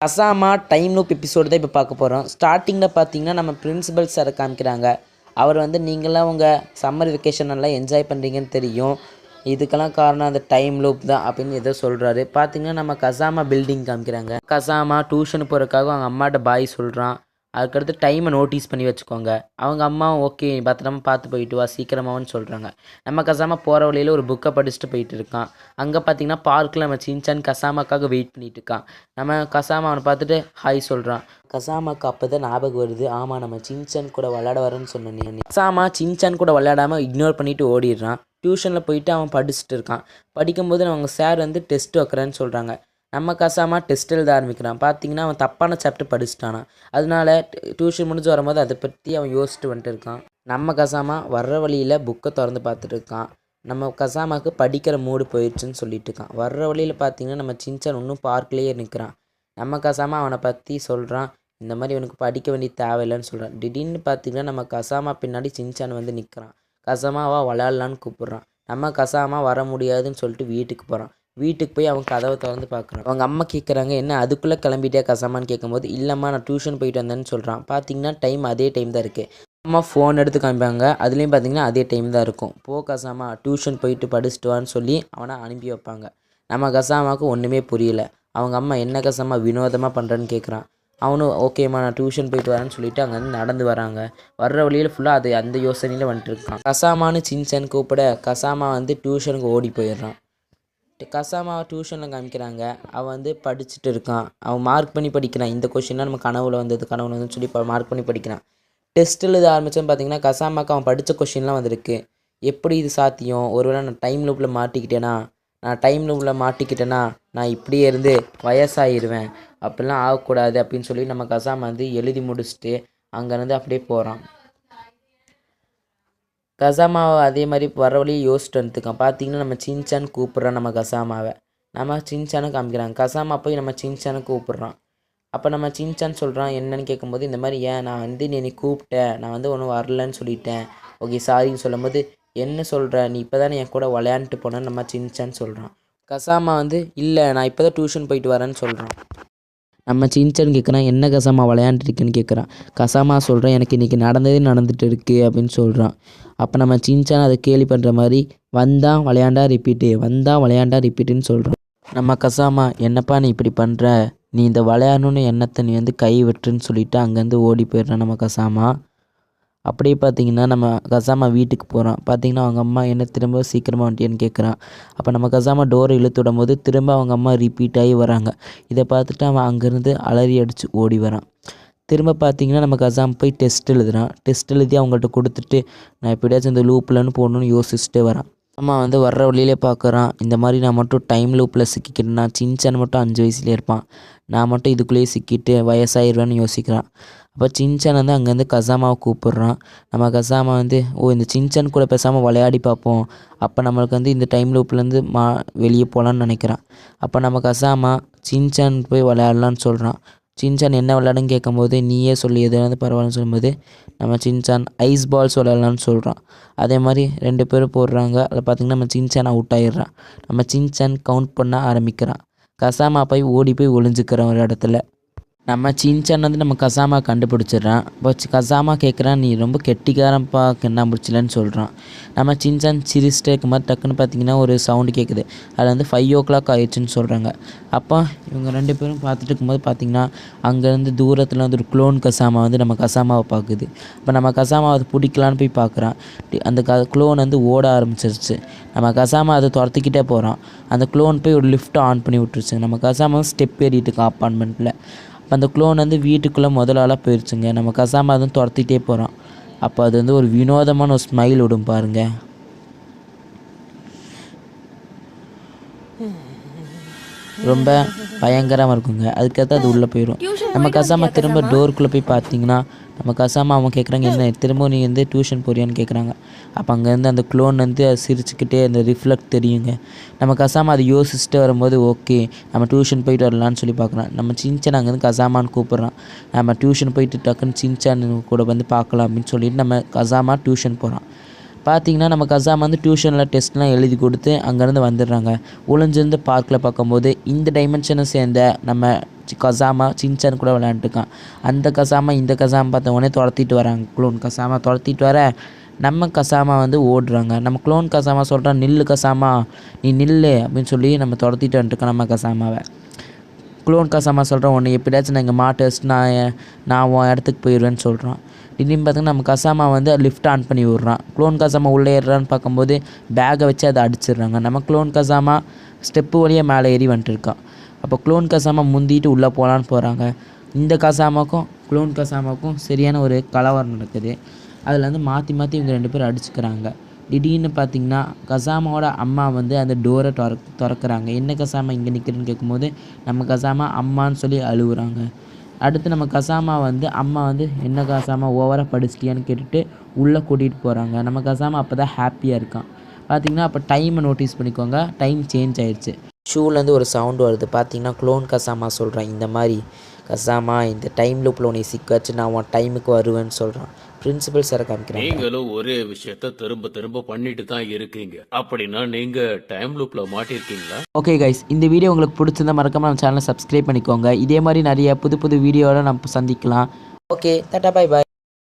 கசாமா time loop episode தான் இப்போ பார்க்க போகிறோம். ஸ்டார்டிங்கில் பார்த்தீங்கன்னா நம்ம பிரின்சிபல் சாரை காமிக்கிறாங்க. அவர் வந்து நீங்களாம் உங்கள் சம்மர் வெக்கேஷன் நல்லா என்ஜாய் பண்ணுறீங்கன்னு தெரியும், இதுக்கெல்லாம் காரணம் அந்த டைம் லூப் தான் அப்படின்னு ஏதோ சொல்கிறாரு. பார்த்தீங்கன்னா நம்ம கசாமா பில்டிங் காமிக்கிறாங்க. கசாமா டியூஷன் போகிறதுக்காக அவங்க அம்மாட்ட பாய் சொல்கிறான். அதுக்கடுத்து டைமை நோட்டீஸ் பண்ணி வச்சுக்கோங்க. அவங்க அம்மா ஓகே பத்திரமா பார்த்து போயிட்டு வா சீக்கிரமாகனு சொல்கிறாங்க. நம்ம கசாமா போகிற வழியில் ஒரு புக்கை படிச்சுட்டு போயிட்டு இருக்கான். அங்கே பார்த்தீங்கன்னா பார்க்கில் நம்ம சின்சான் கசாமாக்காக வெயிட் பண்ணிட்டு இருக்கான். நம்ம கசாமா அவனை பார்த்துட்டு ஹாய் சொல்கிறான். கசாமாக்கு அப்போ தான் ஞாபகம் வருது, ஆமாம் நம்ம சின்சான் கூட விளையாட வரேன்னு சொன்னேன். கசாமா சின்சான் கூட விளையாடாமல் இக்னோர் பண்ணிவிட்டு ஓடிடுறான். டியூஷனில் போயிட்டு அவன் படிச்சுட்டு இருக்கான். படிக்கும்போது அவங்க சார் வந்து டெஸ்ட் வைக்கிறேன்னு சொல்கிறாங்க. நம்ம கசாமா டெஸ்ட் எழுத ஆரம்பிக்கிறான். பார்த்தீங்கன்னா அவன் தப்பான சாப்டர் படிச்சுட்டானா. அதனால டியூஷன் முடிஞ்சு வரும்போது அதை பற்றி அவன் யோசிச்சுட்டு வந்துட்டு இருக்கான். நம்ம கசாமா வர்ற வழியில் புக்கை திறந்து பார்த்துட்டு இருக்கான். நம்ம கசாமாவுக்கு படிக்கிற மூடு போயிடுச்சுன்னு சொல்லிட்டு இருக்கான். வர்ற வழியில் பார்த்தீங்கன்னா நம்ம சின்சான் இன்னும் பார்க்லேயே நிற்கிறான். நம்ம கசாமா அவனை பற்றி சொல்கிறான், இந்த மாதிரி இவனுக்கு படிக்க வேண்டிய தேவையில்லைன்னு சொல்கிறான். திடீர்னு பார்த்தீங்கன்னா நம்ம கசாமா பின்னாடி சின்சான் வந்து நிற்கிறான். கசாமாவா விளையாடலான்னு கூப்பிட்றான். நம்ம கசாமா வர முடியாதுன்னு சொல்லிட்டு வீட்டுக்கு போகிறான். வீட்டுக்கு போய் அவங்க கதவை திறந்து பார்க்குறான். அவங்க அம்மா கேட்குறாங்க, என்ன அதுக்குள்ளே கிளம்பிட்டே கசாமான்னு கேட்கும்போது, இல்லைம்மா நான் டியூஷன் போயிட்டு வந்தேன்னு சொல்கிறான். பார்த்தீங்கன்னா டைம் அதே டைம் தான் இருக்குது. அம்மா ஃபோன் எடுத்து காமிப்பாங்க. அதுலேயும் பார்த்தீங்கன்னா அதே டைம் தான் இருக்கும். கசாமா டியூஷன் போயிட்டு படிச்சுட்டு வான்னு சொல்லி அவனை அனுப்பி வைப்பாங்க. நம்ம கசாமாவுக்கு ஒன்றுமே புரியல. அவங்க அம்மா என்ன கசாமா வினோதமாக பண்ணுறேன்னு கேட்குறான். அவனும் ஓகேம்மா நான் டியூஷன் போயிட்டு வரேன்னு சொல்லிட்டு அங்கேருந்து நடந்து வராங்க. வர்ற வழியில் ஃபுல்லாக அது அந்த யோசனையில் வந்துட்டு இருக்கான். கசாமான்னு சின்சான் கூப்பிட கசாமா வந்து டியூஷனுக்கு ஓடி போயிடுறான். கசாமாவை டியூஷனில் காமிக்கிறாங்க. அவன் வந்து படிச்சுட்டு இருக்கான். அவன் மார்க் பண்ணி படிக்கிறான். இந்த கொஷின்லாம் நம்ம கனவுல வந்துன்னு சொல்லி மார்க் பண்ணி படிக்கிறான். டெஸ்ட் எழுத ஆரம்பித்தோன்னு பார்த்தீங்கன்னா கசாமாவுக்கு அவன் படித்த கொஷின்லாம் வந்திருக்கு. எப்படி இது சாத்தியம், ஒருவேளை நான் டைம் லூப்பில் மாட்டிக்கிட்டேன்னா நான் இப்படியே இருந்து வயசாகிடுவேன், அப்படிலாம் ஆகக்கூடாது அப்படின்னு சொல்லி நம்ம கசாமா வந்து எழுதி முடிச்சுட்டு அங்கேருந்து அப்படியே போகிறான். கசாமாவை அதே மாதிரி வர வழியை யோசிச்சுட்டு வந்துருக்கான். பார்த்தீங்கன்னா நம்ம சின்சான் கூப்பிட்றான் நம்ம கசாமாவை. நம்ம சின்சானை காமிக்கிறாங்க. கசாமா போய் நம்ம சின்சானை கூப்பிட்றான். அப்போ நம்ம சின்சான் சொல்கிறான் என்னன்னு கேட்கும்போது, இந்த மாதிரி நான் வந்து நீ கூப்பிட்டேன், நான் வந்து ஒன்றும் வரலன்னு சொல்லிட்டேன், ஓகே சாரின்னு சொல்லும்போது, என்ன சொல்கிற நீ இப்போ தானே என் கூட விளையாண்டுட்டு போனேன்னு நம்ம சின்சான் சொல்கிறான். கசாமா வந்து இல்லை நான் இப்போ தான் டியூஷன் போயிட்டு வரேன்னு சொல்கிறான். நம்ம சின்சான் கேட்குறான், என்ன கசாமா விளையாண்டுருக்குன்னு கேட்குறான். கசாமா சொல்கிறான், எனக்கு இன்றைக்கி நடந்துட்டு இருக்குது அப்படின்னு சொல்கிறான். அப்போ நம்ம சின்சான் அதை கேலி பண்ணுற மாதிரி வந்தான் விளையாண்டா ரிப்பீட்டுன்னு சொல்கிறான். நம்ம கசாமா என்னப்பா நீ இப்படி பண்ணுற, நீ இந்த விளையாடணுன்னு எண்ணத்தை நீ வந்து கை விட்டுருன்னு சொல்லிவிட்டு அங்கேருந்து ஓடி போயிடுறான் நம்ம கசாமா. அப்படியே பார்த்தீங்கன்னா நம்ம கசாமா வீட்டுக்கு போகிறான். பார்த்தீங்கன்னா அவங்க அம்மா என்ன திரும்ப சீக்கிரமாக வந்துட்டியான்னு கேட்குறான். அப்போ நம்ம கசாமா டோரை இழுத்து விடும்போது திரும்ப அவங்க அம்மா ரிப்பீட் ஆகி வராங்க. இதை பார்த்துட்டு அவன் அங்கேருந்து அலறி அடித்து ஓடி வரான். திரும்ப பார்த்தீங்கன்னா நம்ம கசாமா போய் டெஸ்ட் எழுதுறான். டெஸ்ட் எழுதி அவங்கள்ட்ட கொடுத்துட்டு நான் எப்படியாச்சும் இந்த லூப்லன்னு போடணுன்னு யோசிச்சுட்டே வரான். அம்மா வந்து வர்ற வழியிலே பார்க்குறான், இந்த மாதிரி நான் மட்டும் டைம் லூப்பில் சிக்கிக்கிட்டேன்னா சின்சான் மட்டும் 5 வயசுலேயே இருப்பான், நான் மட்டும் இதுக்குள்ளேயே சிக்கிட்டு வயசாகிடுவேன்னு யோசிக்கிறான். அப்போ சின்சான் வந்து அங்கேருந்து கசாமாவை கூப்பிட்றான். நம்ம கசாமா வந்து இந்த சின்சான் கூட பேசாமல் விளையாடி பார்ப்போம், அப்போ நம்மளுக்கு வந்து இந்த டைம் லூப்லேருந்து வெளியே போகலான்னு நினைக்கிறான். அப்போ நம்ம கசாமா சின்சான் போய் விளையாடலான்னு சொல்கிறான். சின்சான் என்ன விளையாடுன்னு கேட்கும்போது நீயே சொல்லி எது வந்து பரவாயில்லன்னு சொல்லும்போது நம்ம சின்சான் ஐஸ் பால்ஸ் விளையாடலான்னு சொல்கிறான். அதே மாதிரி 2 பேரும் போடுறாங்க. அதில் பார்த்திங்கன்னா நம்ம சின்சான் அவுட் ஆகிடுறான். நம்ம சின்சான் கவுண்ட் பண்ண ஆரம்பிக்கிறான். கசாமா போய் ஓடி போய் ஒளிஞ்சிக்கிறான் ஒரு இடத்துல. நம்ம சின்சான் வந்து நம்ம கசாமா கண்டுபிடிச்சிட்றான். இப்போ கசாமா கேட்குறான், நீ ரொம்ப கெட்டிக்காரன்ப்பா கண்ணாம்பிடிச்சிலன்னு சொல்கிறான். நம்ம சின்சான் சிரிச்சிட்டே இருக்கும் போது டக்குன்னு பார்த்தீங்கன்னா ஒரு சவுண்டு கேட்குது. அதில் வந்து 5 o'clock ஆயிடுச்சுன்னு சொல்கிறாங்க. அப்போ இவங்க 2 பேரும் பார்த்துட்டு இருக்கும்போது பார்த்திங்கன்னா அங்கேருந்து தூரத்தில் வந்து ஒரு க்ளோன் கசாமா வந்து நம்ம கசாமாவை பார்க்குது. இப்போ நம்ம கசாமாவை அதை பிடிக்கலான்னு போய் பார்க்குறான். அந்த க்ளோன் வந்து ஓட ஆரம்பிச்சிருச்சு. நம்ம கசாமா அதை துரத்திக்கிட்டே போகிறான். அந்த க்ளோன் போய் ஒரு லிஃப்ட்டை ஆன் பண்ணி விட்டுருச்சு. நம்ம கசாமா ஸ்டெப் ஏறிட்டு இருக்கான் அப்பார்ட்மெண்ட்டில். அப்போ அந்த க்ளோன் வந்து வீட்டுக்குள்ளே முதல் ஆளாக போயிடுச்சுங்க. நம்ம கசாமா அதுவும் துரத்திட்டே போகிறான். அப்போ அது வந்து ஒரு வினோதமான ஒரு ஸ்மைல் விடும் பாருங்கள். ரொம்ப பயங்கரமாக இருக்குங்க. அதுக்கடுத்து அது உள்ளே போயிடும். நம்ம கசாமா திரும்ப டோருக்குள்ளே போய் பார்த்தீங்கன்னா நம்ம கசாமா அவன் கேட்குறாங்க, என்ன திரும்ப நீ வந்து டியூஷன் போறியான்னு கேட்குறாங்க. அப்போ அங்கேருந்து அந்த க்ளோன் வந்து அது சிரிச்சுக்கிட்டே அந்த ரிஃப்ளெக்ட் தெரியுங்க. நம்ம கசாமா அதை யோசிச்சுட்டு வரும்போது ஓகே நம்ம டியூஷன் போயிட்டு வரலான்னு சொல்லி பார்க்குறான். நம்ம சின்சான் அங்கேருந்து கசாமான்னு கூப்பிட்றான். நம்ம டியூஷன் போயிட்டு டக்குன்னு சின்சான் கூட வந்து பார்க்கலாம் அப்படின்னு சொல்லிட்டு நம்ம கசாமா டியூஷன் போகிறான். பார்த்திங்கன்னா நம்ம கசாமா வந்து டியூஷனில் டெஸ்ட்லாம் எழுதி கொடுத்து அங்கேருந்து வந்துடுறாங்க. ஒளிஞ்சிருந்து பார்க்கில் பார்க்கும்போது இந்த டைமென்ஷனை சேர்ந்த நம்ம கசாமா சின்சான் கூட விளையாண்டுருக்கான். அந்த கசாமா இந்த கசாமா பார்த்த உடனே துரத்திட்டு வராங்க. க்ளோன் கசாமா துரத்திட்டு வர நம்ம கசாமா வந்து ஓடுறாங்க. நம்ம க்ளோன் கசாமா சொல்கிறான், நில்லு கசாமா, நீ நில்லு அப்படின்னு சொல்லி நம்ம துரத்திட்டு வந்துட்டுருக்கோம் நம்ம கசாமாவை. க்ளோன் கசாமா சொல்கிறான், உன்னை எப்படியாச்சும் நான் இங்கே மாட்டு வச்சுட்டு நான் உன் இடத்துக்கு போயிடுவேன்னு சொல்கிறான். திடீர்னு பார்த்தீங்கன்னா நம்ம கசாமா வந்து லிஃப்ட் ஆன் பண்ணி விட்றான். க்ளோன் கசாமா உள்ளே ஏறுறான்னு பார்க்கும்போது பேக்கை வச்சு அதை அடிச்சிடுறாங்க. நம்ம க்ளோன் கசாமா ஸ்டெப்பு வழியாக மேலே ஏறி வந்துட்டு இருக்கான். அப்போ க்ளோன் கசாமா முந்திட்டு உள்ளே போகலான்னு போகிறாங்க. இந்த கசாமாக்கும் க்ளோன் கசாமாக்கும் சரியான ஒரு கலவரம் நடக்குது. அதில் வந்து மாற்றி இவங்க 2 பேரும் அடிச்சுக்கிறாங்க. திடீர்னு பார்த்திங்கன்னா கசாமாவோட அம்மா வந்து அந்த டோரை திறக்கிறாங்க. என்ன கசாமா இங்கே நிற்கிறேன்னு கேட்கும்போது நம்ம கசாமா அம்மான்னு சொல்லி அழுகுறாங்க. அடுத்து நம்ம கசாமா வந்து அம்மா வந்து என்ன கசாமா ஓவராக படிச்சிட்டியான்னு கேட்டுட்டு உள்ளே கூட்டிகிட்டு போகிறாங்க. நம்ம கசாமா அப்போ தான் ஹாப்பியாக இருக்கான். பார்த்திங்கன்னா அப்போ டைமை நோட்டீஸ் பண்ணிக்கோங்க, டைம் சேஞ்ச் ஆயிடுச்சு. ஷூலேருந்து ஒரு சவுண்டு வருது. பார்த்திங்கன்னா க்ளோன் கசாமா சொல்கிறான், இந்த மாதிரி கசாமா இந்த டைம் லூப்பில் உன்னை சிக்க வச்சு நான் உன் டைமுக்கு வருவேன்னு சொல்கிறான். பிரின்சிபல் சாரை காமிக்கிறாங்க. நீங்களும் ஒரே விஷயத்த திரும்ப பண்ணிட்டு தான் இருக்கீங்க. அப்படின்னா நீங்க டைம் லூப்ல மாட்டிருக்கீங்களா? ஓகே கைஸ், இந்த வீடியோ உங்களுக்கு பிடிச்சிருந்தா மறக்காம நம்ம சேனலை சப்ஸ்கிரைப் பண்ணிக்கோங்க. இதே மாதிரி நிறைய புது வீடியோவில் நம்ம சந்திக்கலாம். Okay, Tata, bye bye.